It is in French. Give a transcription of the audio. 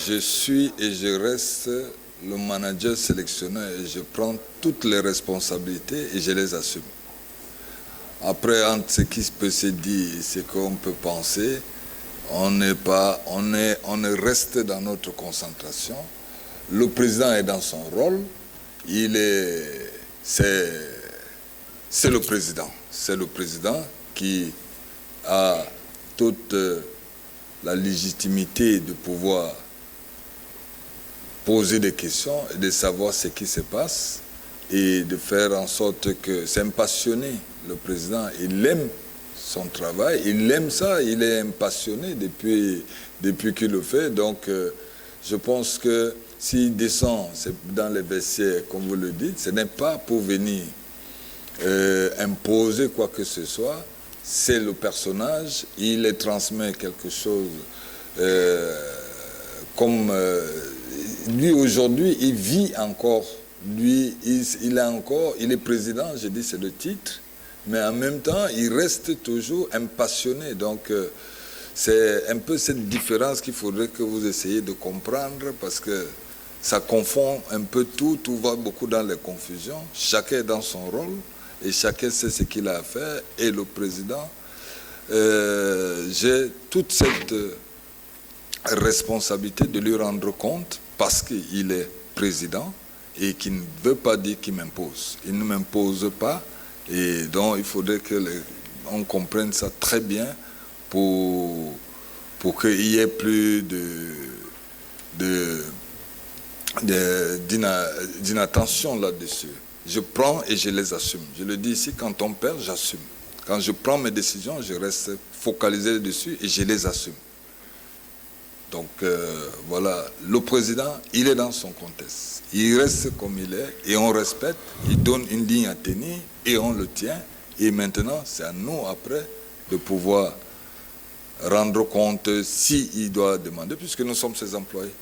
je suis et je reste le manager sélectionneur et je prends toutes les responsabilités et je les assume. Après, entre ce qui peut se dire et ce qu'on peut penser, on reste dans notre concentration. Le président est dans son rôle. C'est le président. C'est le président qui a toute la légitimité de pouvoir poser des questions et de savoir ce qui se passe et de faire en sorte que c'est un passionné. Le président, il aime son travail, il aime ça, il est un passionné depuis qu'il le fait. Donc, je pense que s'il descend dans les vestiaires, comme vous le dites, ce n'est pas pour venir imposer quoi que ce soit. C'est le personnage, il les transmet quelque chose comme... lui, aujourd'hui, il vit encore. Lui, il est président, je dis c'est le titre, mais en même temps, il reste toujours un passionné. Donc, c'est un peu cette différence qu'il faudrait que vous essayiez de comprendre, parce que ça confond un peu tout va beaucoup dans les confusions. Chacun est dans son rôle et chacun sait ce qu'il a à faire. Et le président, j'ai toute cette responsabilité de lui rendre compte, parce qu'il est président et qu'il ne veut pas dire qu'il m'impose. Il ne m'impose pas, et donc il faudrait qu'on comprenne ça très bien pour qu'il y ait plus d'inattention là-dessus. Je prends et je les assume. Je le dis ici, quand on perd, j'assume. Quand je prends mes décisions, je reste focalisé dessus et je les assume. Donc voilà, le président, il est dans son contexte. Il reste comme il est et on respecte, il donne une ligne à tenir et on le tient. Et maintenant, c'est à nous après de pouvoir rendre compte s'il doit demander, puisque nous sommes ses employés.